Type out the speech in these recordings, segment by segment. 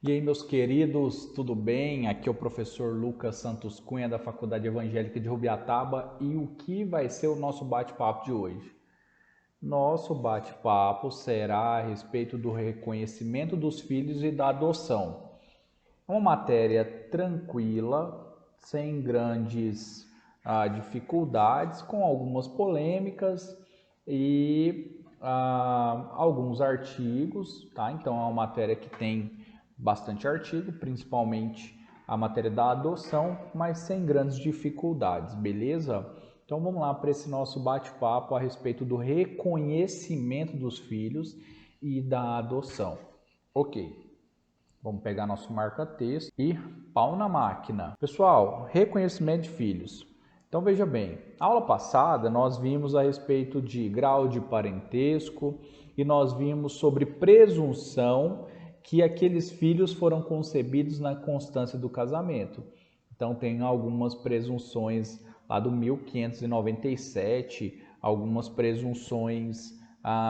E aí, meus queridos, tudo bem? Aqui é o professor Lucas Santos Cunha, da Faculdade Evangélica de Rubiataba, e o que vai ser o nosso bate-papo de hoje? Nosso bate-papo será a respeito do reconhecimento dos filhos e da adoção. É uma matéria tranquila, sem grandes dificuldades, com algumas polêmicas e alguns artigos, tá? Então é uma matéria que tem bastante artigo, principalmente a matéria da adoção, mas sem grandes dificuldades, beleza? Então vamos lá para esse nosso bate-papo a respeito do reconhecimento dos filhos e da adoção. Ok. Vamos pegar nosso marca-texto e pau na máquina. Pessoal, reconhecimento de filhos. Então veja bem, na aula passada nós vimos a respeito de grau de parentesco e nós vimos sobre presunção que aqueles filhos foram concebidos na constância do casamento. Então tem algumas presunções lá do 1597, algumas presunções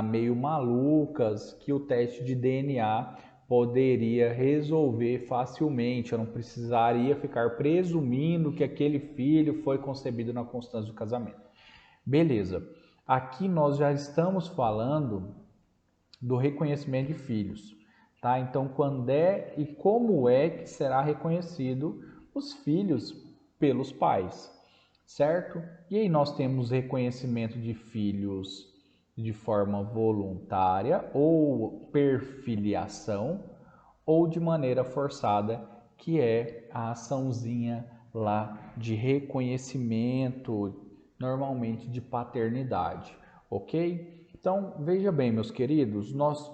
meio malucas que o teste de DNA poderia resolver facilmente. Eu não precisaria ficar presumindo que aquele filho foi concebido na constância do casamento. Beleza. Aqui nós já estamos falando do reconhecimento de filhos, tá? Então, quando é e como é que será reconhecido os filhos pelos pais, certo? E aí nós temos reconhecimento de filhos de forma voluntária ou perfiliação ou de maneira forçada, que é a açãozinha lá de reconhecimento, normalmente de paternidade, ok? Então, veja bem, meus queridos, nós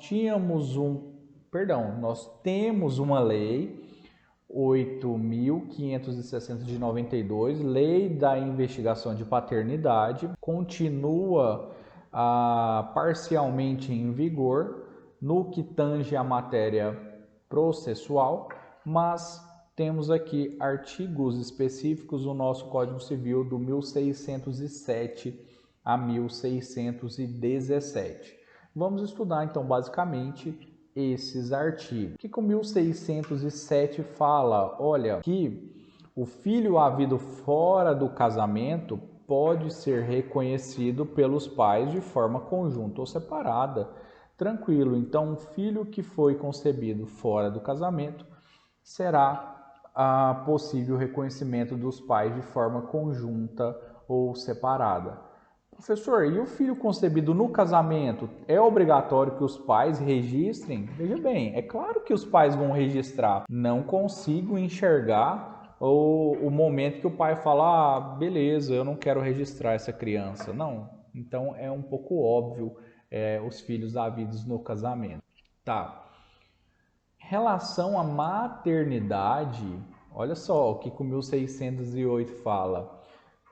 temos uma lei 8.560 de 92, Lei da Investigação de Paternidade, continua parcialmente em vigor no que tange a matéria processual, mas temos aqui artigos específicos do nosso Código Civil do 1607 a 1617. Vamos estudar então basicamente esses artigos. O que o 1607 fala? Olha, que o filho havido fora do casamento pode ser reconhecido pelos pais de forma conjunta ou separada. Tranquilo, então um filho que foi concebido fora do casamento será possível reconhecimento dos pais de forma conjunta ou separada. Professor, e o filho concebido no casamento, é obrigatório que os pais registrem? Veja bem, é claro que os pais vão registrar. Não consigo enxergar o momento que o pai fala, beleza, eu não quero registrar essa criança. Não, então é um pouco óbvio os filhos havidos no casamento. Tá. Relação à maternidade, olha só o que o 1608 fala.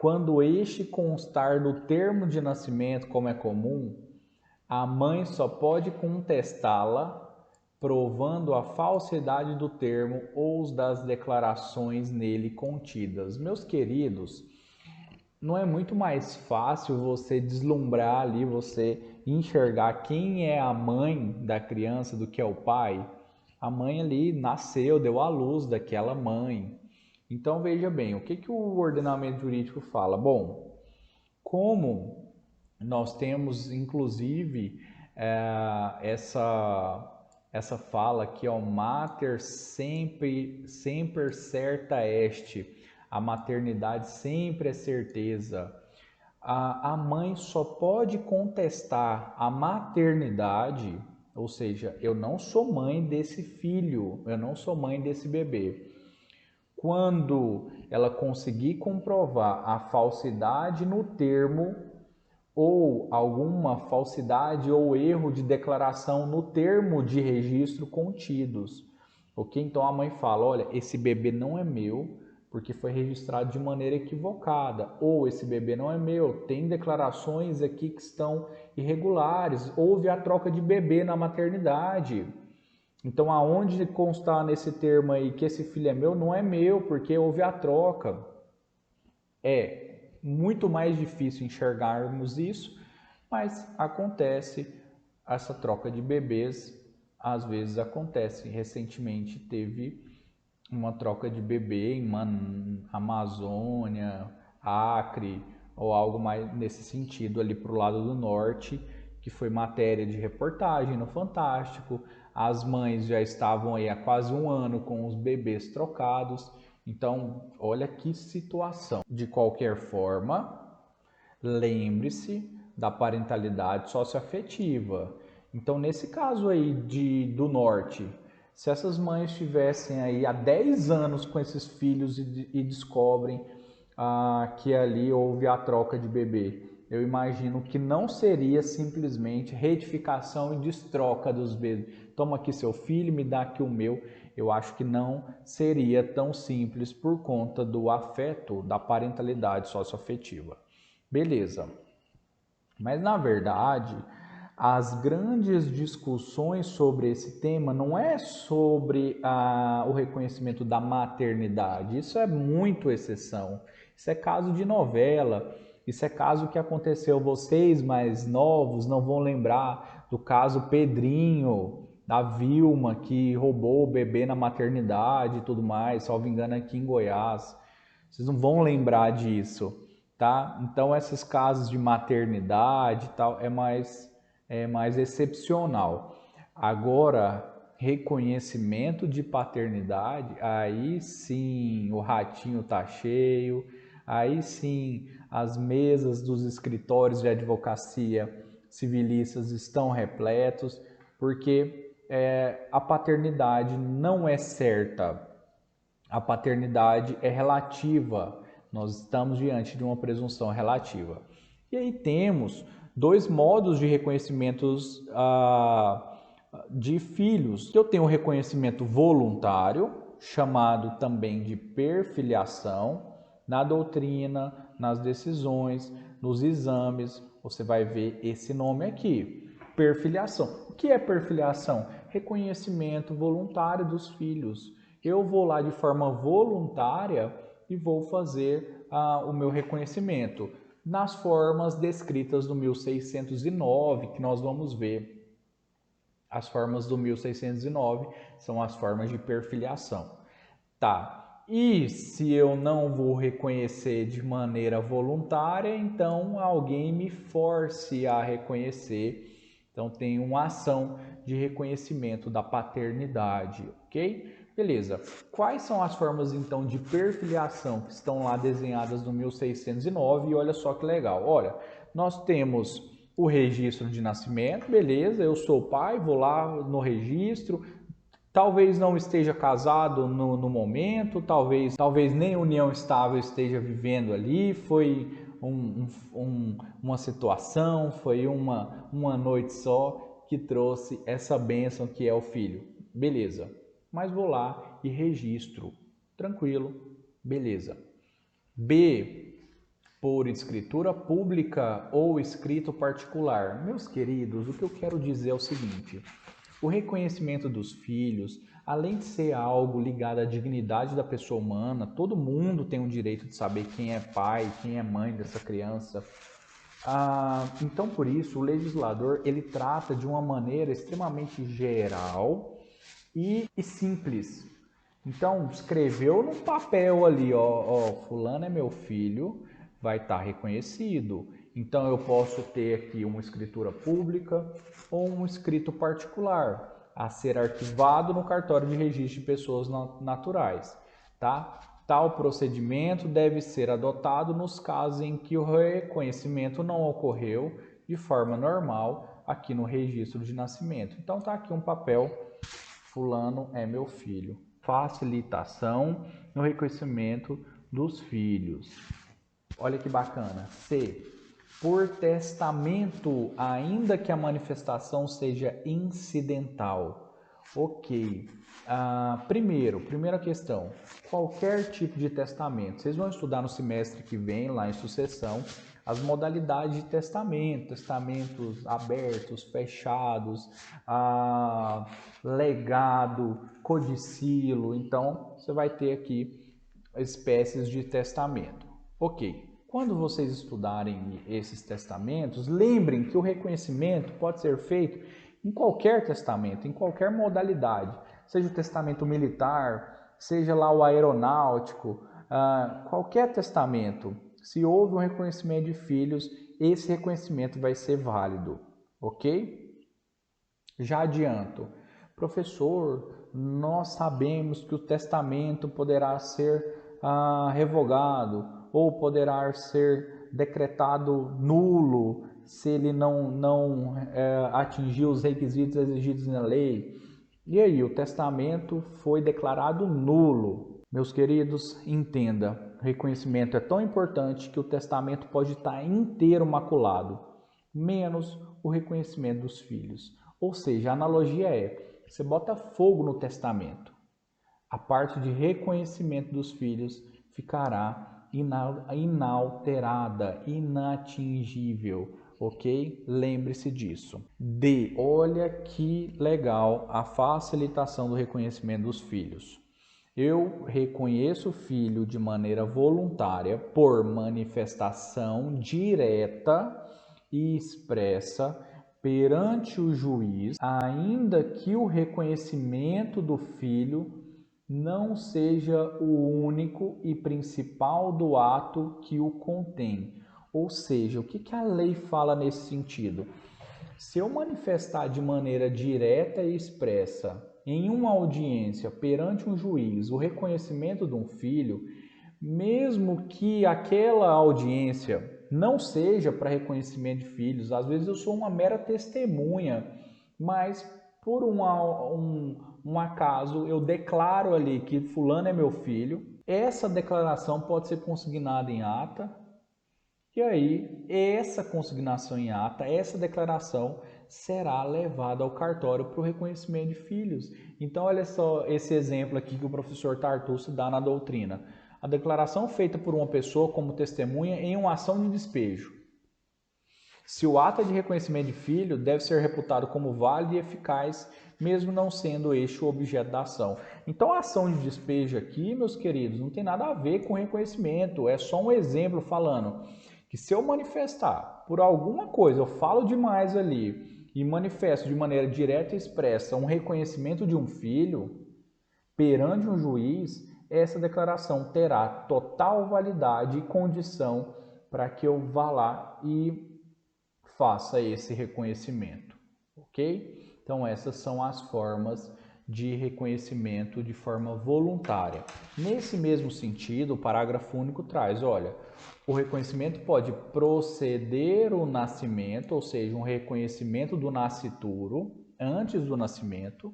Quando este constar do termo de nascimento, como é comum, a mãe só pode contestá-la, provando a falsidade do termo ou das declarações nele contidas. Meus queridos, não é muito mais fácil você deslumbrar ali, você enxergar quem é a mãe da criança do que é o pai? A mãe ali nasceu, deu à luz daquela mãe. Então veja bem, o que o ordenamento jurídico fala? Bom, como nós temos inclusive essa fala que é o mater sempre certa est, a maternidade sempre é certeza. A mãe só pode contestar a maternidade, ou seja, eu não sou mãe desse filho, eu não sou mãe desse bebê, quando ela conseguir comprovar a falsidade no termo ou alguma falsidade ou erro de declaração no termo de registro contidos. Ok? Então a mãe fala, olha, esse bebê não é meu porque foi registrado de maneira equivocada, ou esse bebê não é meu, tem declarações aqui que estão irregulares, houve a troca de bebê na maternidade. Então, aonde constar nesse termo aí que esse filho é meu, não é meu, porque houve a troca. É muito mais difícil enxergarmos isso, mas acontece essa troca de bebês às vezes acontece. Recentemente teve uma troca de bebê em Amazônia, Acre, ou algo mais nesse sentido ali para o lado do norte, que foi matéria de reportagem no Fantástico. As mães já estavam aí há quase um ano com os bebês trocados. Então, olha que situação. De qualquer forma, lembre-se da parentalidade socioafetiva. Então, nesse caso aí do norte, se essas mães estivessem aí há 10 anos com esses filhos e descobrem que ali houve a troca de bebê, eu imagino que não seria simplesmente retificação e destroca dos bebês. Toma aqui seu filho, me dá aqui o meu. Eu acho que não seria tão simples por conta do afeto, da parentalidade socioafetiva. Beleza. Mas na verdade, as grandes discussões sobre esse tema não é sobre o reconhecimento da maternidade. Isso é muito exceção. Isso é caso de novela. Isso é caso que aconteceu. Vocês mais novos não vão lembrar do caso Pedrinho, da Vilma, que roubou o bebê na maternidade e tudo mais, salvo engano aqui em Goiás. Vocês não vão lembrar disso. Tá? Então, esses casos de maternidade e tal é mais excepcional. Agora, reconhecimento de paternidade, aí sim o ratinho tá cheio, aí sim as mesas dos escritórios de advocacia civilistas estão repletos, porque a paternidade não é certa, a paternidade é relativa. Nós estamos diante de uma presunção relativa. E aí temos dois modos de reconhecimentos de filhos. Eu tenho o reconhecimento voluntário, chamado também de perfiliação. Na doutrina, nas decisões, nos exames, você vai ver esse nome aqui, perfiliação. O que é perfiliação? Reconhecimento voluntário dos filhos. Eu vou lá de forma voluntária e vou fazer o meu reconhecimento nas formas descritas no 1609, que nós vamos ver. As formas do 1609 são as formas de perfiliação. Tá, e se eu não vou reconhecer de maneira voluntária, então alguém me force a reconhecer. Então tem uma ação de reconhecimento da paternidade, ok? Beleza. Quais são as formas, então, de perfiliação que estão lá desenhadas no 1609? E olha só que legal. Olha, nós temos o registro de nascimento, beleza, eu sou pai, vou lá no registro, talvez não esteja casado no momento, talvez nem união estável esteja vivendo ali, foi uma situação, foi uma noite só que trouxe essa bênção que é o filho. Beleza. Mas vou lá e registro. Tranquilo. Beleza. B, por escritura pública ou escrito particular. Meus queridos, o que eu quero dizer é o seguinte: o reconhecimento dos filhos, além de ser algo ligado à dignidade da pessoa humana, todo mundo tem o direito de saber quem é pai, quem é mãe dessa criança. Então, por isso, o legislador ele trata de uma maneira extremamente geral e simples. Então, escreveu no papel ali, fulano é meu filho, vai estar reconhecido. Então, eu posso ter aqui uma escritura pública ou um escrito particular a ser arquivado no cartório de registro de pessoas naturais, tá? Tal procedimento deve ser adotado nos casos em que o reconhecimento não ocorreu de forma normal aqui no registro de nascimento. Então, tá aqui um papel, fulano é meu filho. Facilitação no reconhecimento dos filhos. Olha que bacana. C, por testamento, ainda que a manifestação seja incidental. Ok. Primeira questão, qualquer tipo de testamento. Vocês vão estudar no semestre que vem, lá em sucessão, as modalidades de testamento, testamentos abertos, fechados, legado, codicilo. Então, você vai ter aqui espécies de testamento. Ok. Quando vocês estudarem esses testamentos, lembrem que o reconhecimento pode ser feito em qualquer testamento, em qualquer modalidade, seja o testamento militar, seja lá o aeronáutico, qualquer testamento, se houve um reconhecimento de filhos, esse reconhecimento vai ser válido, ok? Já adianto, professor, nós sabemos que o testamento poderá ser revogado ou poderá ser decretado nulo se ele não atingir os requisitos exigidos na lei. E aí, o testamento foi declarado nulo. Meus queridos, entenda, o reconhecimento é tão importante que o testamento pode estar inteiro maculado, menos o reconhecimento dos filhos. Ou seja, a analogia é, você bota fogo no testamento, a parte de reconhecimento dos filhos ficará inalterada, inatingível, ok? Lembre-se disso. D. Olha que legal a facilitação do reconhecimento dos filhos. Eu reconheço o filho de maneira voluntária por manifestação direta e expressa perante o juiz, ainda que o reconhecimento do filho não seja o único e principal do ato que o contém. Ou seja, o que a lei fala nesse sentido? Se eu manifestar de maneira direta e expressa em uma audiência perante um juiz o reconhecimento de um filho, mesmo que aquela audiência não seja para reconhecimento de filhos, às vezes eu sou uma mera testemunha, mas por um acaso eu declaro ali que fulano é meu filho, essa declaração pode ser consignada em ata, e aí essa consignação em ata, essa declaração será levada ao cartório para o reconhecimento de filhos. Então olha só esse exemplo aqui que o professor Tartucci dá na doutrina. A declaração feita por uma pessoa como testemunha em uma ação de despejo. Se o ato é de reconhecimento de filho, deve ser reputado como válido e eficaz, mesmo não sendo este o objeto da ação. Então a ação de despejo aqui, meus queridos, não tem nada a ver com reconhecimento, é só um exemplo falando que se eu manifestar por alguma coisa, eu falo demais ali e manifesto de maneira direta e expressa um reconhecimento de um filho perante um juiz, essa declaração terá total validade e condição para que eu vá lá e faça esse reconhecimento, ok? Então essas são as formas de reconhecimento de forma voluntária. Nesse mesmo sentido, o parágrafo único traz, olha, o reconhecimento pode proceder o nascimento, ou seja, um reconhecimento do nascituro antes do nascimento,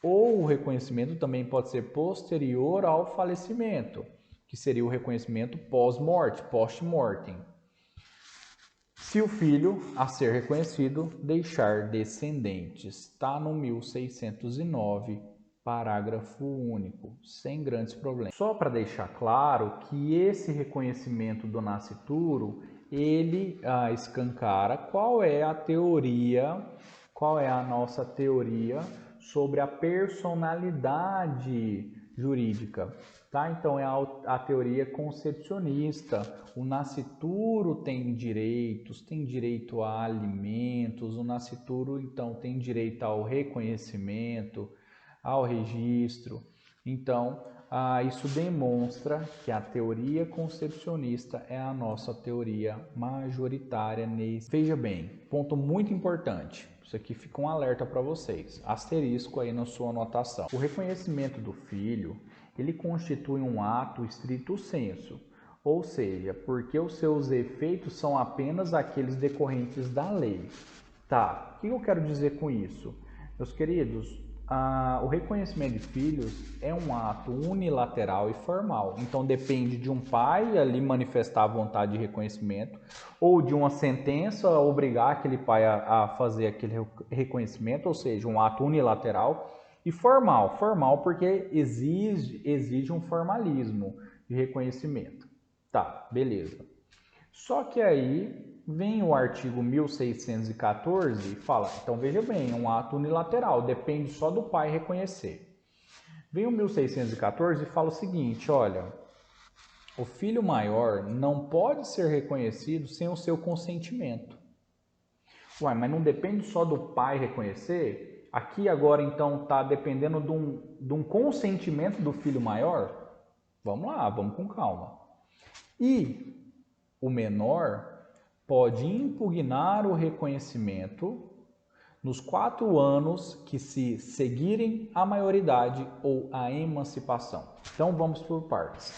ou o reconhecimento também pode ser posterior ao falecimento, que seria o reconhecimento pós-morte, post-mortem. Se o filho a ser reconhecido deixar descendentes, está no 1609, parágrafo único, sem grandes problemas. Só para deixar claro que esse reconhecimento do nascituro, ele escancara qual é a teoria, qual é a nossa teoria sobre a personalidade jurídica. Tá? Então é a teoria concepcionista. O nascituro tem direitos, tem direito a alimentos, o nascituro então tem direito ao reconhecimento, ao registro. Então isso demonstra que a teoria concepcionista é a nossa teoria majoritária nesse. Veja bem, ponto muito importante. Isso aqui fica um alerta para vocês. Asterisco aí na sua anotação. O reconhecimento do filho, ele constitui um ato stricto sensu, ou seja, porque os seus efeitos são apenas aqueles decorrentes da lei. Tá, o que eu quero dizer com isso? Meus queridos, o reconhecimento de filhos é um ato unilateral e formal. Então depende de um pai ali manifestar a vontade de reconhecimento ou de uma sentença obrigar aquele pai a fazer aquele reconhecimento, ou seja, um ato unilateral e formal. Formal porque exige um formalismo de reconhecimento. Tá, beleza. Só que aí vem o artigo 1614 e fala, então veja bem, é um ato unilateral, depende só do pai reconhecer. Vem o 1614 e fala o seguinte, olha, o filho maior não pode ser reconhecido sem o seu consentimento. Uai, mas não depende só do pai reconhecer? Aqui agora então está dependendo de um consentimento do filho maior? Vamos lá, vamos com calma. E o menor pode impugnar o reconhecimento nos 4 anos que se seguirem a maioridade ou a emancipação. Então vamos por partes.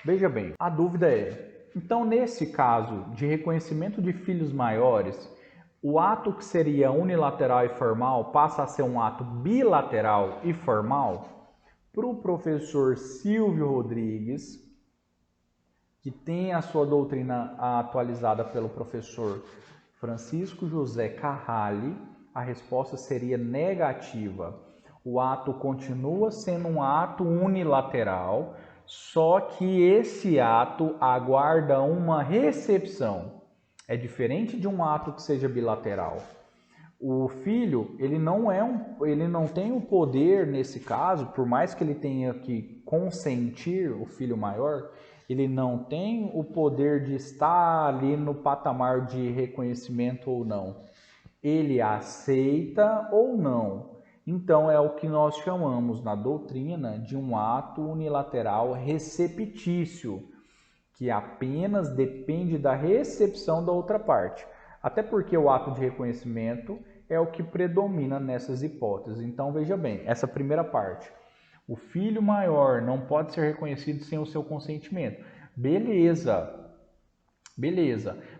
Veja bem, a dúvida é, então nesse caso de reconhecimento de filhos maiores, o ato que seria unilateral e formal passa a ser um ato bilateral e formal? Para o professor Silvio Rodrigues, que tem a sua doutrina atualizada pelo professor Francisco José Carrali, a resposta seria negativa. O ato continua sendo um ato unilateral, só que esse ato aguarda uma recepção. É diferente de um ato que seja bilateral. O filho, ele não tem o poder nesse caso, por mais que ele tenha que consentir o filho maior, ele não tem o poder de estar ali no patamar de reconhecimento ou não. Ele aceita ou não. Então é o que nós chamamos na doutrina de um ato unilateral receptício, que apenas depende da recepção da outra parte. Até porque o ato de reconhecimento é o que predomina nessas hipóteses. Então veja bem, essa primeira parte. O filho maior não pode ser reconhecido sem o seu consentimento. Beleza.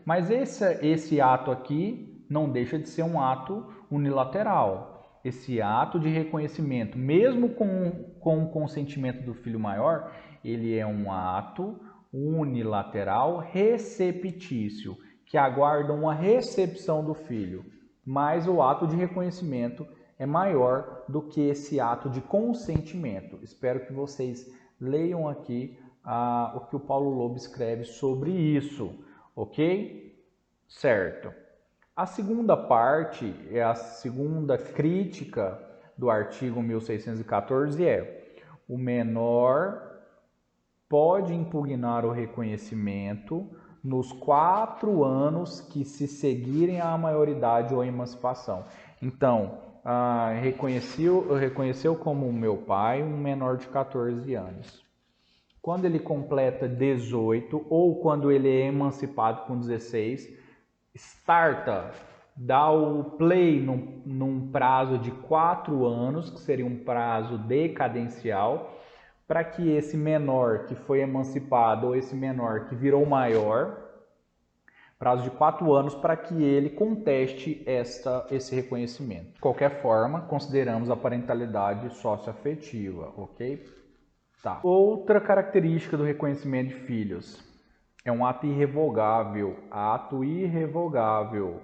Mas esse ato aqui não deixa de ser um ato unilateral. Esse ato de reconhecimento, mesmo com o consentimento do filho maior, ele é um ato unilateral receptício, que aguarda uma recepção do filho. Mas o ato de reconhecimento é maior do que esse ato de consentimento. Espero que vocês leiam aqui o que o Paulo Lobo escreve sobre isso, ok? Certo. A segunda parte, a segunda crítica do artigo 1614 é: o menor pode impugnar o reconhecimento nos 4 anos que se seguirem à maioridade ou à emancipação. Então, reconheceu como meu pai um menor de 14 anos. Quando ele completa 18 ou quando ele é emancipado com 16, dá o play num prazo de 4 anos, que seria um prazo decadencial, para que esse menor que foi emancipado ou esse menor que virou maior, prazo de 4 anos para que ele conteste esse reconhecimento. De qualquer forma, consideramos a parentalidade socioafetiva, ok? Tá. Outra característica do reconhecimento de filhos é um ato irrevogável. Ato irrevogável,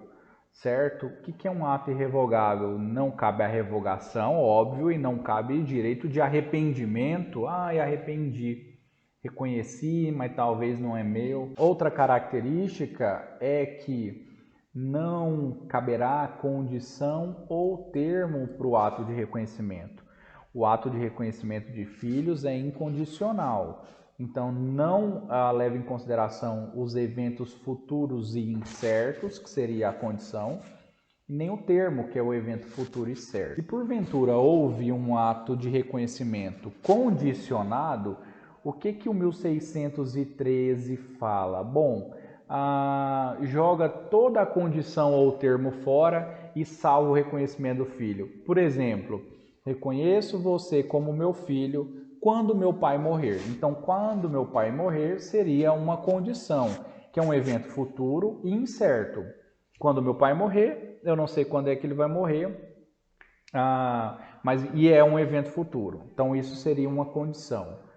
certo? O que é um ato irrevogável? Não cabe a revogação, óbvio, e não cabe direito de arrependimento. Arrependi. Reconheci, mas talvez não é meu. Outra característica é que não caberá condição ou termo para o ato de reconhecimento. O ato de reconhecimento de filhos é incondicional. Então, não leva em consideração os eventos futuros e incertos, que seria a condição, nem o termo, que é o evento futuro e certo. Se porventura houve um ato de reconhecimento condicionado, o que o 1613 fala? Bom, joga toda a condição ou termo fora e salva o reconhecimento do filho. Por exemplo, reconheço você como meu filho quando meu pai morrer. Então, quando meu pai morrer seria uma condição, que é um evento futuro e incerto. Quando meu pai morrer, eu não sei quando é que ele vai morrer, mas é um evento futuro. Então, isso seria uma condição.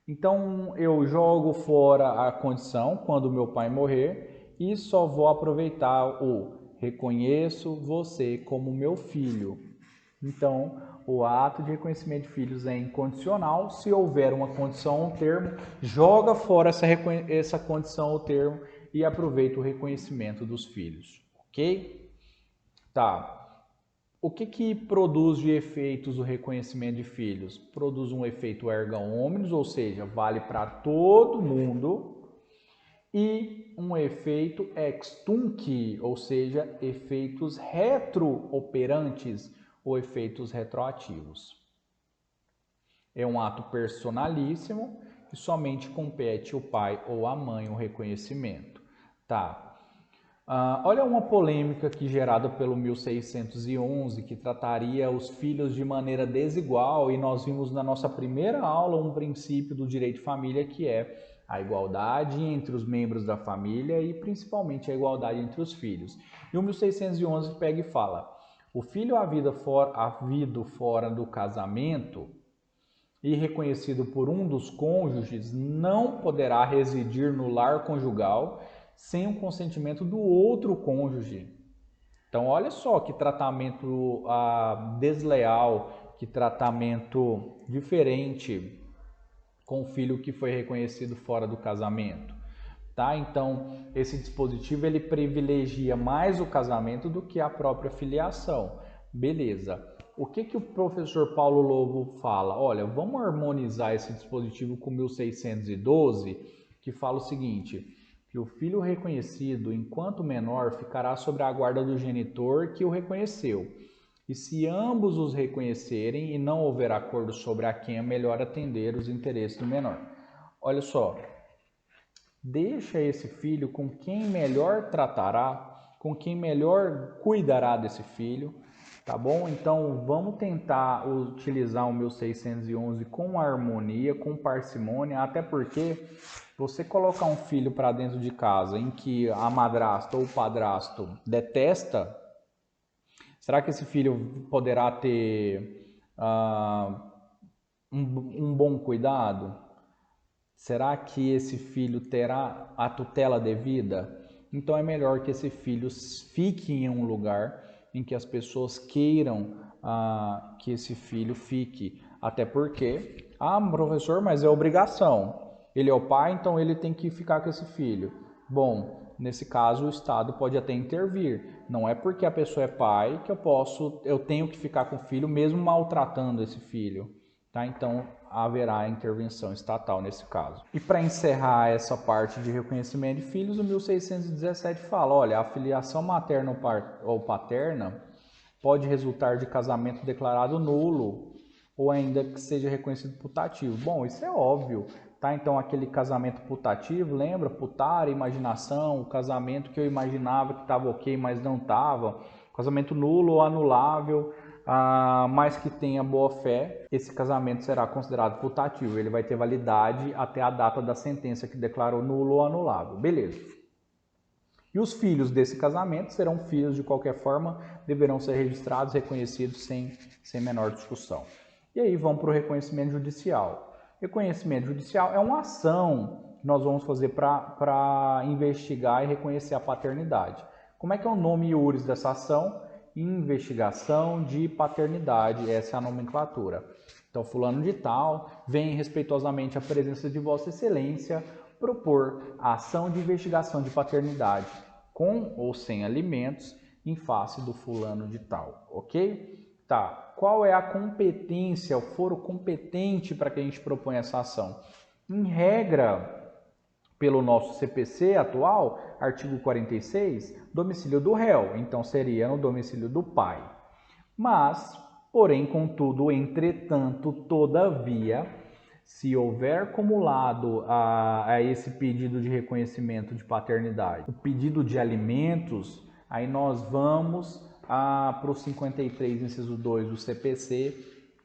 Então, eu jogo fora a condição quando meu pai morrer e só vou aproveitar o reconheço você como meu filho. Então, o ato de reconhecimento de filhos é incondicional. Se houver uma condição ou um termo, joga fora essa condição ou termo e aproveita o reconhecimento dos filhos, ok? Tá. O que produz de efeitos o reconhecimento de filhos? Produz um efeito erga omnes, ou seja, vale para todo mundo. e um efeito ex tunc, ou seja, efeitos retrooperantes ou efeitos retroativos. É um ato personalíssimo que somente compete ao pai ou à mãe o reconhecimento. Tá. Olha uma polêmica aqui gerada pelo 1611, que trataria os filhos de maneira desigual, e nós vimos na nossa primeira aula um princípio do direito de família, que é a igualdade entre os membros da família e principalmente a igualdade entre os filhos. E o 1611 pega e fala: o filho havido fora do casamento e reconhecido por um dos cônjuges não poderá residir no lar conjugal sem o consentimento do outro cônjuge. Então, olha só que tratamento desleal, que tratamento diferente com o filho que foi reconhecido fora do casamento. Tá? Então, esse dispositivo ele privilegia mais o casamento do que a própria filiação. Beleza. O que o professor Paulo Lobo fala? Olha, vamos harmonizar esse dispositivo com 1612, que fala o seguinte: que o filho reconhecido, enquanto menor, ficará sob a guarda do genitor que o reconheceu. E se ambos os reconhecerem e não houver acordo sobre a quem é melhor atender os interesses do menor. Olha só, deixa esse filho com quem melhor tratará, com quem melhor cuidará desse filho, tá bom? Então vamos tentar utilizar o 1611 com harmonia, com parcimônia, até porque você colocar um filho para dentro de casa em que a madrasta ou o padrasto detesta, será que esse filho poderá ter um bom cuidado? Será que esse filho terá a tutela devida? Então é melhor que esse filho fique em um lugar em que as pessoas queiram que esse filho fique. Até porque, professor, mas é obrigação. Ele é o pai, então ele tem que ficar com esse filho. Bom, nesse caso o Estado pode até intervir. Não é porque a pessoa é pai que eu tenho que ficar com o filho mesmo maltratando esse filho. Tá? Então haverá intervenção estatal nesse caso. E para encerrar essa parte de reconhecimento de filhos, o 1617 fala: olha, a filiação materna ou paterna pode resultar de casamento declarado nulo ou ainda que seja reconhecido putativo. Bom, isso é óbvio, tá? Então aquele casamento putativo, lembra? Putar, imaginação, o casamento que eu imaginava que estava ok, mas não estava. Casamento nulo ou anulável, mas que tenha boa fé, esse casamento será considerado putativo. Ele vai ter validade até a data da sentença que declarou nulo ou anulável. Beleza. E os filhos desse casamento serão filhos de qualquer forma, deverão ser registrados, reconhecidos sem menor discussão. E aí vamos para o reconhecimento judicial. Reconhecimento judicial é uma ação que nós vamos fazer para investigar e reconhecer a paternidade. Como é que é o nome iuris dessa ação? Investigação de paternidade, essa é a nomenclatura. Então, fulano de tal vem respeitosamente à presença de Vossa Excelência propor a ação de investigação de paternidade, com ou sem alimentos, em face do fulano de tal, ok? Tá, qual é a competência, o foro competente para que a gente proponha essa ação? Em regra, pelo nosso CPC atual, artigo 46, domicílio do réu, então seria no domicílio do pai. Mas, porém, contudo, entretanto, todavia, se houver acumulado a esse pedido de reconhecimento de paternidade, o pedido de alimentos, aí nós vamos para o 53, inciso 2 do CPC,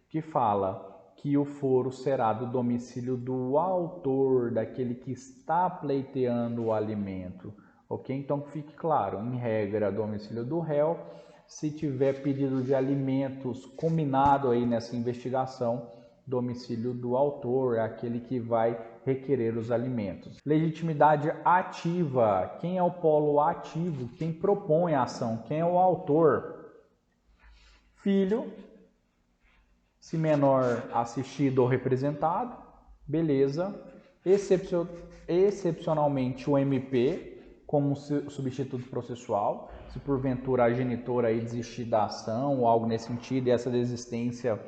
que fala que o foro será do domicílio do autor, daquele que está pleiteando o alimento. Ok? Então, fique claro, em regra, domicílio do réu. Se tiver pedido de alimentos combinado aí nessa investigação, domicílio do autor, é aquele que vai requerer os alimentos. Legitimidade ativa. Quem é o polo ativo? Quem propõe a ação? Quem é o autor? Filho. Se menor assistido ou representado, beleza. Excepcionalmente o MP como substituto processual, se porventura a genitora aí desistir da ação ou algo nesse sentido, e essa desistência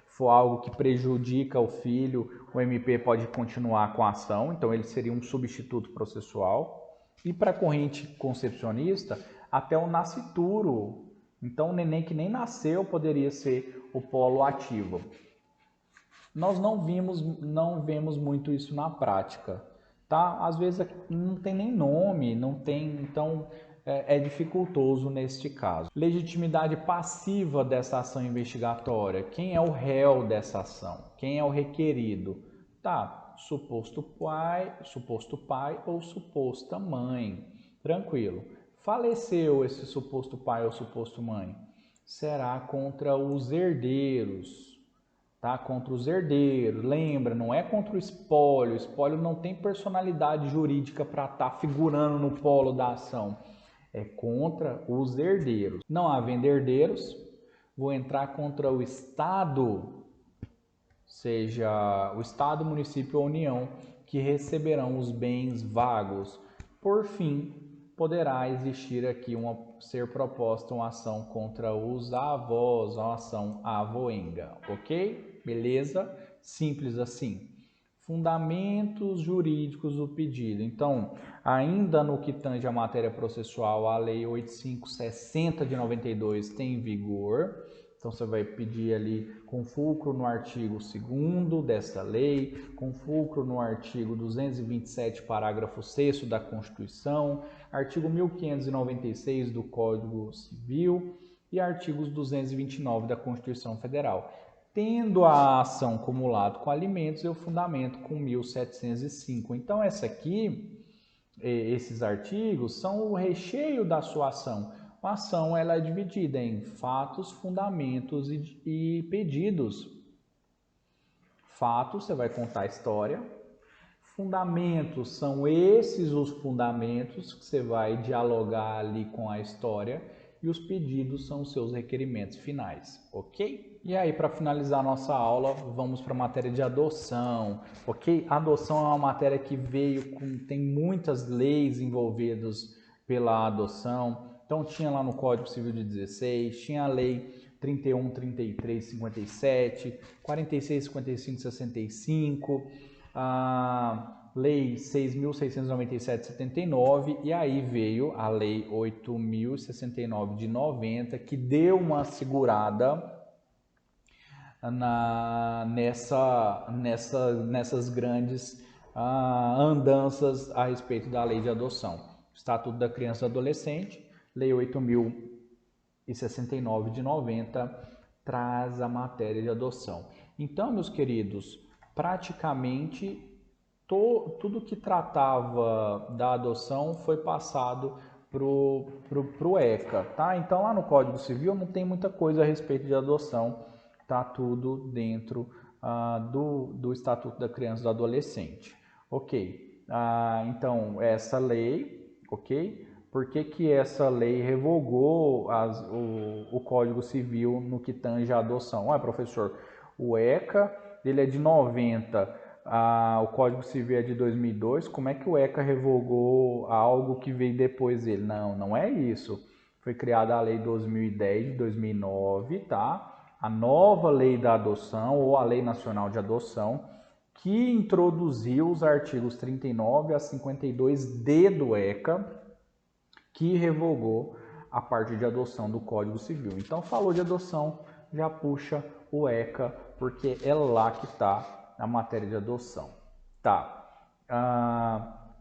for algo que prejudica o filho o MP pode continuar com a ação, então ele seria um substituto processual. E para a corrente concepcionista, até o nascituro. Então, o neném que nem nasceu poderia ser o polo ativo. Nós não vemos muito isso na prática, tá? Às vezes não tem nem nome, não tem, então é dificultoso neste caso. Legitimidade passiva dessa ação investigatória. Quem é o réu dessa ação? Quem é o requerido? Tá, suposto pai ou suposta mãe. Tranquilo. Faleceu esse suposto pai ou suposto mãe? Será contra os herdeiros. Tá? Contra os herdeiros, lembra, não é contra o espólio não tem personalidade jurídica para estar figurando no polo da ação, é contra os herdeiros. Não havendo herdeiros, vou entrar contra o Estado, seja o Estado, município ou União, que receberão os bens vagos. Por fim, poderá existir aqui ser proposta uma ação contra os avós, uma ação avoenga, ok? Beleza? Simples assim. Fundamentos jurídicos do pedido. Então, ainda no que tange a matéria processual, a Lei 8560 de 92 tem vigor. Então, você vai pedir ali com fulcro no artigo 2º dessa lei, com fulcro no artigo 227, parágrafo 6º da Constituição, artigo 1596 do Código Civil e artigos 229 da Constituição Federal. Tendo a ação como lado com alimentos, eu fundamento com 1705. Então, esses artigos são o recheio da sua ação. A ação ela é dividida em fatos, fundamentos e pedidos. Fatos, você vai contar a história. Fundamentos são esses os fundamentos que você vai dialogar ali com a história. E os pedidos são os seus requerimentos finais, ok? E aí, para finalizar a nossa aula, vamos para a matéria de adoção, ok? A adoção é uma matéria que tem muitas leis envolvidas pela adoção. Então, tinha lá no Código Civil de 16, tinha a Lei 31, 33, 57, 46, 55, 65, a Lei 6.697 de 79, e aí veio a Lei 8.069 de 90, que deu uma segurada nessas grandes andanças a respeito da lei de adoção. Estatuto da Criança e do Adolescente, Lei 8.069 de 90, traz a matéria de adoção. Então, meus queridos, praticamente tudo que tratava da adoção foi passado pro ECA, tá? Então, lá no Código Civil não tem muita coisa a respeito de adoção, tá tudo dentro do Estatuto da Criança e do Adolescente. Ok, então, essa lei, ok? Por que essa lei revogou o Código Civil no que tange a adoção? Olha, professor, o ECA ele é de 90, o Código Civil é de 2002, como é que o ECA revogou algo que veio depois dele? Não é isso. Foi criada a Lei 2010 de 2009, tá? A nova Lei da Adoção, ou a Lei Nacional de Adoção, que introduziu os artigos 39 a 52D do ECA, que revogou a parte de adoção do Código Civil. Então, falou de adoção, já puxa o ECA, porque é lá que está a matéria de adoção. Tá.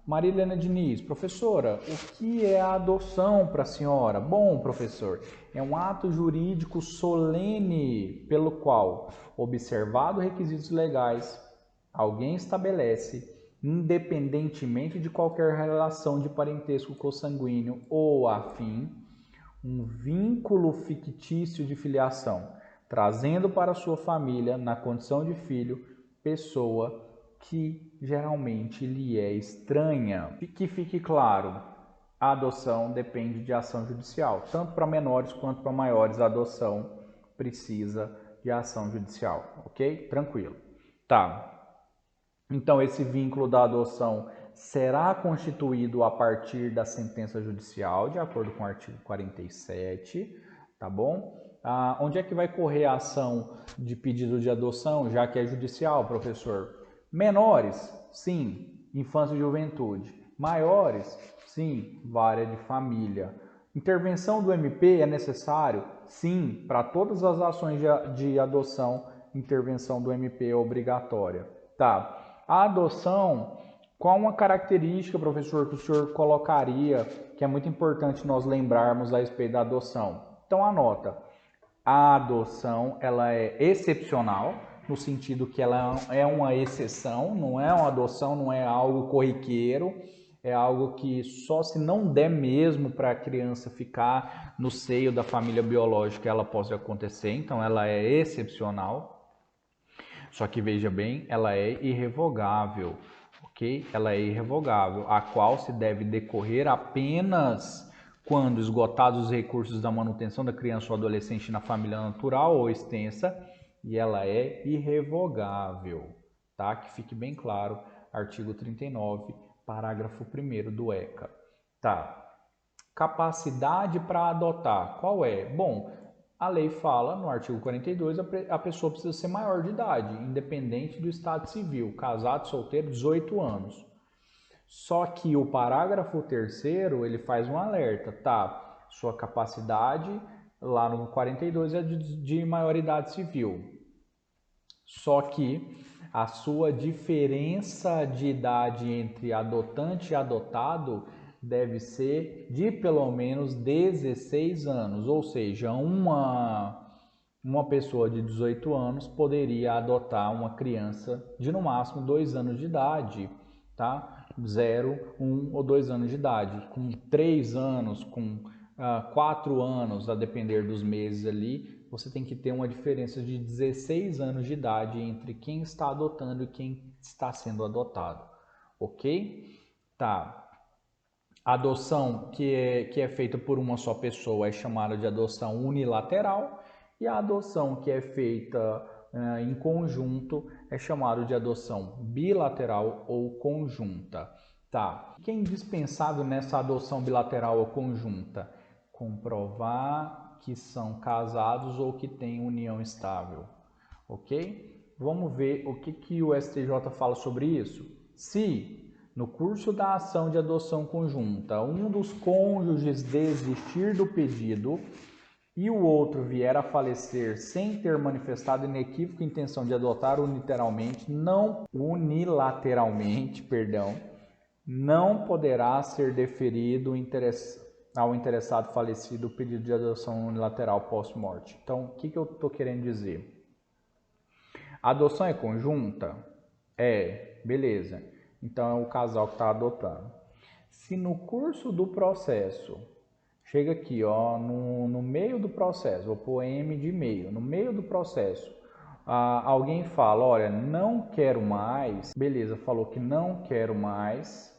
Maria Helena Diniz, professora, o que é a adoção para a senhora? Bom, professor, é um ato jurídico solene pelo qual, observado requisitos legais, alguém estabelece, independentemente de qualquer relação de parentesco consanguíneo ou afim, um vínculo fictício de filiação, trazendo para sua família, na condição de filho, pessoa que geralmente lhe é estranha. Que fique claro, a adoção depende de ação judicial. Tanto para menores quanto para maiores, a adoção precisa de ação judicial, ok? Tranquilo. Tá. Então, esse vínculo da adoção será constituído a partir da sentença judicial, de acordo com o artigo 47, tá bom? Onde é que vai correr a ação de pedido de adoção, já que é judicial, professor? Menores? Sim, infância e juventude. Maiores? Sim, vara de família. Intervenção do MP é necessário? Sim, para todas as ações de adoção, intervenção do MP é obrigatória. Tá. A adoção, qual uma característica, professor, que o senhor colocaria, que é muito importante nós lembrarmos a respeito da adoção? Então anota. A adoção, ela é excepcional, no sentido que ela é uma exceção, não é uma adoção, não é algo corriqueiro, é algo que só se não der mesmo para a criança ficar no seio da família biológica ela possa acontecer, então ela é excepcional. Só que veja bem, ela é irrevogável, ok? Ela é irrevogável, a qual se deve decorrer apenas quando esgotados os recursos da manutenção da criança ou adolescente na família natural ou extensa, e ela é irrevogável, tá? Que fique bem claro, artigo 39, parágrafo 1º do ECA. Tá. Capacidade para adotar, qual é? Bom, a lei fala, no artigo 42, a pessoa precisa ser maior de idade, independente do estado civil, casado, solteiro, 18 anos. Só que o parágrafo 3º, ele faz um alerta, tá? Sua capacidade, lá no 42, é de maioridade civil. Só que a sua diferença de idade entre adotante e adotado deve ser de pelo menos 16 anos, ou seja, uma pessoa de 18 anos poderia adotar uma criança de no máximo 2 anos de idade, tá? 0, 1 ou 2 anos de idade. Com 3 anos, com 4 anos, a depender dos meses ali, você tem que ter uma diferença de 16 anos de idade entre quem está adotando e quem está sendo adotado, ok? Tá. A adoção que é feita por uma só pessoa é chamada de adoção unilateral, e a adoção que é feita em conjunto é chamada de adoção bilateral ou conjunta. Tá. O que é indispensável nessa adoção bilateral ou conjunta? Comprovar que são casados ou que têm união estável, ok? Vamos ver o que o STJ fala sobre isso. Se no curso da ação de adoção conjunta, um dos cônjuges desistir do pedido e o outro vier a falecer sem ter manifestado inequívoca intenção de adotar unilateralmente, não poderá ser deferido ao interessado falecido o pedido de adoção unilateral pós-morte. Então, o que eu estou querendo dizer? A adoção é conjunta? Beleza. Então, é o casal que está adotando. Se no curso do processo, chega aqui, ó, no meio do processo, vou pôr M de meio, no meio do processo, alguém fala, olha, não quero mais, beleza, falou que não quero mais,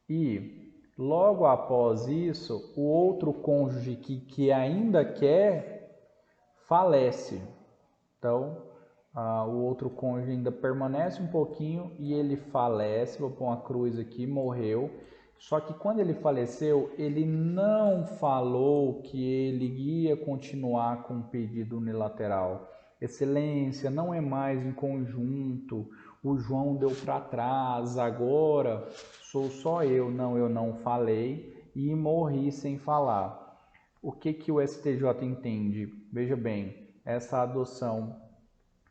e logo após isso, o outro cônjuge que ainda quer, falece. Então, o outro cônjuge ainda permanece um pouquinho e ele falece, vou pôr uma cruz aqui, morreu. Só que quando ele faleceu, ele não falou que ele ia continuar com o pedido unilateral. Excelência, não é mais em conjunto, o João deu para trás, agora sou só eu. Não, eu não falei e morri sem falar. O que o STJ entende? Veja bem, essa adoção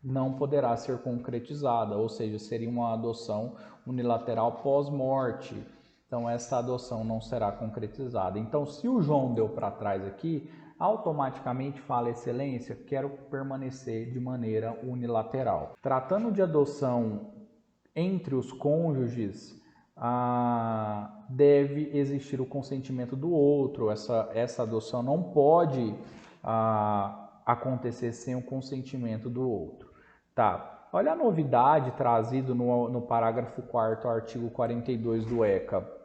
não poderá ser concretizada, ou seja, seria uma adoção unilateral pós-morte. Então, essa adoção não será concretizada. Então, se o João deu para trás aqui, automaticamente fala, excelência, quero permanecer de maneira unilateral. Tratando de adoção entre os cônjuges, deve existir o consentimento do outro. Essa adoção não pode acontecer sem o consentimento do outro. Tá. Olha a novidade trazida no parágrafo 4º, artigo 42 do ECA.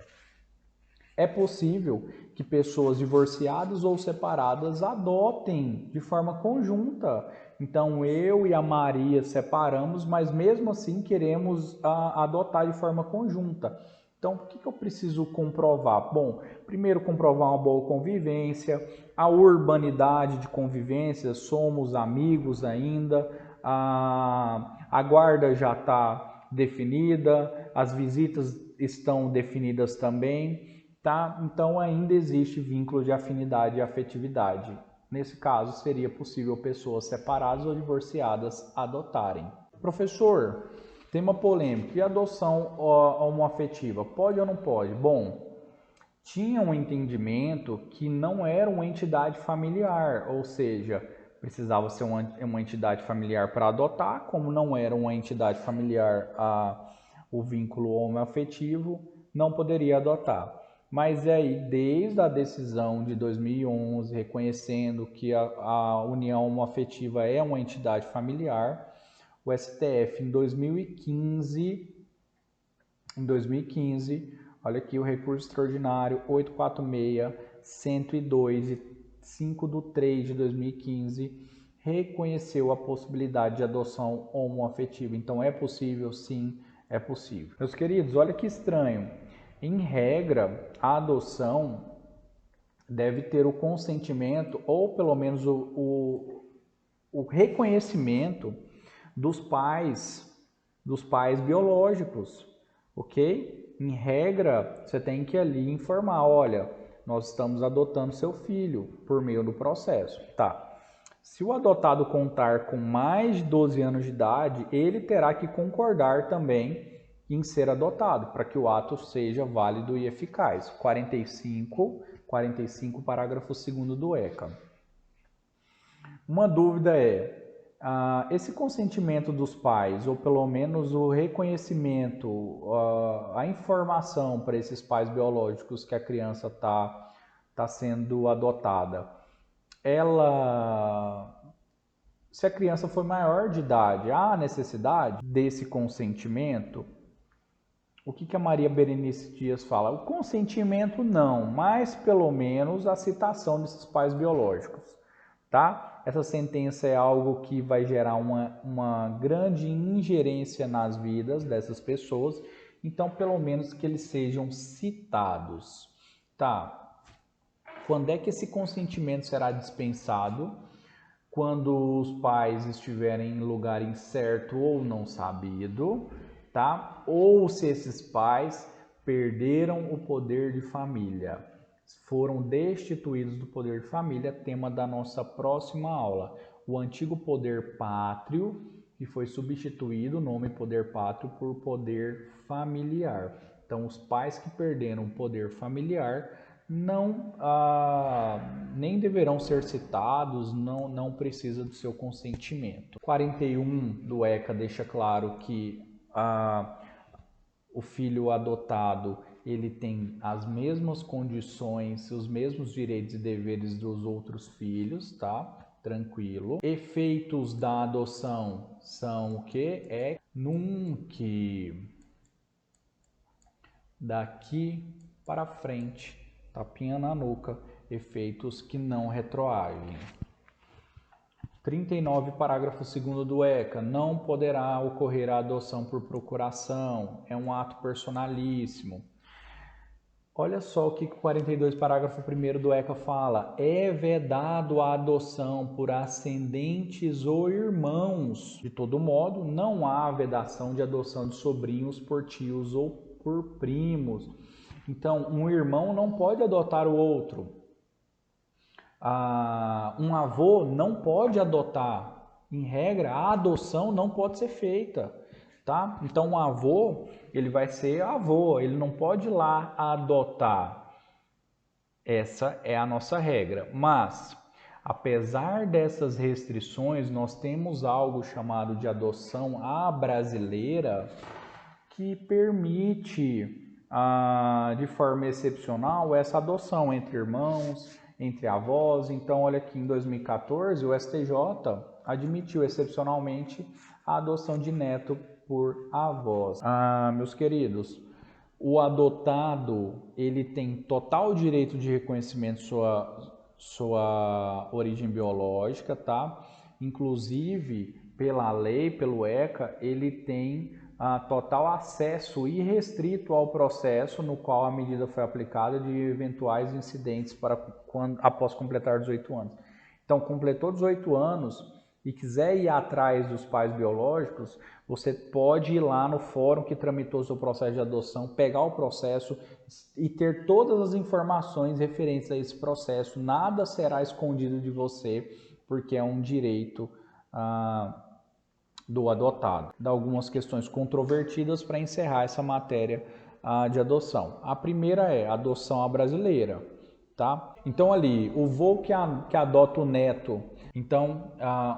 É possível que pessoas divorciadas ou separadas adotem de forma conjunta. Então, eu e a Maria separamos, mas mesmo assim queremos adotar de forma conjunta. Então, o que eu preciso comprovar? Bom, primeiro comprovar uma boa convivência, a urbanidade de convivência, somos amigos ainda, a guarda já está definida, as visitas estão definidas também, tá? Então ainda existe vínculo de afinidade e afetividade. Nesse caso, seria possível pessoas separadas ou divorciadas adotarem. Professor, tema polêmico, e adoção homoafetiva, pode ou não pode? Bom, tinha um entendimento que não era uma entidade familiar, ou seja, precisava ser uma entidade familiar para adotar, como não era uma entidade familiar o vínculo homoafetivo, não poderia adotar. Mas aí, desde a decisão de 2011, reconhecendo que a união homoafetiva é uma entidade familiar, o STF em 2015, olha aqui o recurso extraordinário 846-102, 5/3 de 2015, reconheceu a possibilidade de adoção homoafetiva. Então é possível? Sim, é possível. Meus queridos, olha que estranho. Em regra, a adoção deve ter o consentimento ou pelo menos o reconhecimento dos pais biológicos, ok? Em regra, você tem que ali informar, olha, nós estamos adotando seu filho por meio do processo, tá? Se o adotado contar com mais de 12 anos de idade, ele terá que concordar também em ser adotado, para que o ato seja válido e eficaz. 45, parágrafo 2º do ECA. Uma dúvida é, esse consentimento dos pais, ou pelo menos o reconhecimento, a informação para esses pais biológicos que a criança tá sendo adotada, se a criança for maior de idade, há necessidade desse consentimento? O que a Maria Berenice Dias fala? O consentimento não, mas pelo menos a citação desses pais biológicos, tá? Essa sentença é algo que vai gerar uma grande ingerência nas vidas dessas pessoas, então pelo menos que eles sejam citados, tá? Quando é que esse consentimento será dispensado? Quando os pais estiverem em lugar incerto ou não sabido, tá? Ou se esses pais perderam o poder de família, foram destituídos do poder de família, tema da nossa próxima aula. O antigo poder pátrio, que foi substituído, o nome poder pátrio, por poder familiar. Então, os pais que perderam o poder familiar nem deverão ser citados, não precisa do seu consentimento. 41 do ECA deixa claro que o filho adotado ele tem as mesmas condições, os mesmos direitos e deveres dos outros filhos, tá? Tranquilo. Efeitos da adoção são o que? Nunca daqui para frente, tapinha na nuca, efeitos que não retroagem. 39, parágrafo 2º do ECA, não poderá ocorrer a adoção por procuração, é um ato personalíssimo. Olha só o que o 42, parágrafo 1º do ECA fala, é vedado a adoção por ascendentes ou irmãos. De todo modo, não há vedação de adoção de sobrinhos por tios ou por primos. Então, um irmão não pode adotar o outro. Um avô não pode adotar. Em regra, a adoção não pode ser feita, tá? Então, um avô, ele vai ser avô, ele não pode ir lá adotar. Essa é a nossa regra. Mas, apesar dessas restrições, nós temos algo chamado de adoção à brasileira, que permite, de forma excepcional, essa adoção entre irmãos, entre avós. Então, olha aqui, em 2014, o STJ admitiu excepcionalmente a adoção de neto por avós. Meus queridos, o adotado ele tem total direito de reconhecimento sua origem biológica, tá? Inclusive, pela lei, pelo ECA, ele tem total acesso irrestrito ao processo no qual a medida foi aplicada de eventuais incidentes após completar 18 anos. Então, completou 18 anos, e quiser ir atrás dos pais biológicos, você pode ir lá no fórum que tramitou seu processo de adoção, pegar o processo e ter todas as informações referentes a esse processo. Nada será escondido de você, porque é um direito do adotado. Dá algumas questões controvertidas para encerrar essa matéria de adoção. A primeira é a adoção à brasileira, tá? Então ali, o vô que adota o neto. Então,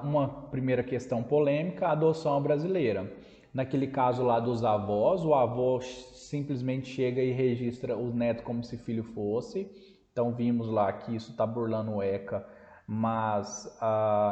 uma primeira questão polêmica, a adoção à brasileira. Naquele caso lá dos avós, o avô simplesmente chega e registra o neto como se filho fosse. Então vimos lá que isso está burlando o ECA, mas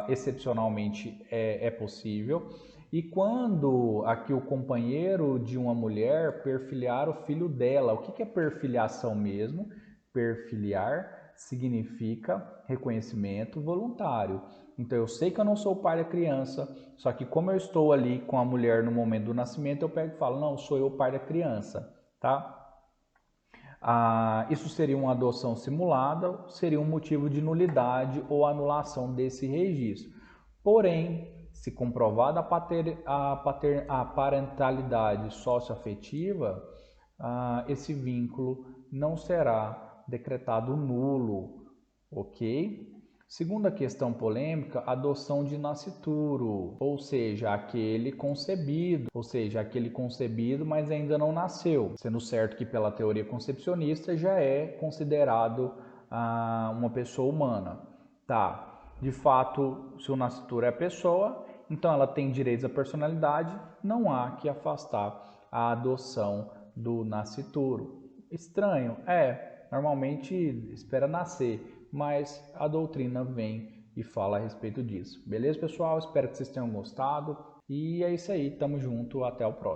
excepcionalmente é possível. E quando aqui o companheiro de uma mulher perfiliar o filho dela, o que é perfiliação mesmo? Perfiliar significa reconhecimento voluntário. Então eu sei que eu não sou o pai da criança, só que como eu estou ali com a mulher no momento do nascimento, eu pego e falo, não, sou eu o pai da criança, tá? Isso seria uma adoção simulada, seria um motivo de nulidade ou anulação desse registro. Porém, se comprovada a parentalidade socioafetiva, esse vínculo não será decretado nulo, ok? Segunda questão polêmica, adoção de nascituro, ou seja, aquele concebido, mas ainda não nasceu, sendo certo que pela teoria concepcionista já é considerado uma pessoa humana. Tá, de fato, se o nascituro é a pessoa, então ela tem direitos à personalidade, não há que afastar a adoção do nascituro. Estranho? Normalmente espera nascer, mas a doutrina vem e fala a respeito disso. Beleza, pessoal? Espero que vocês tenham gostado. E é isso aí, tamo junto, até o próximo.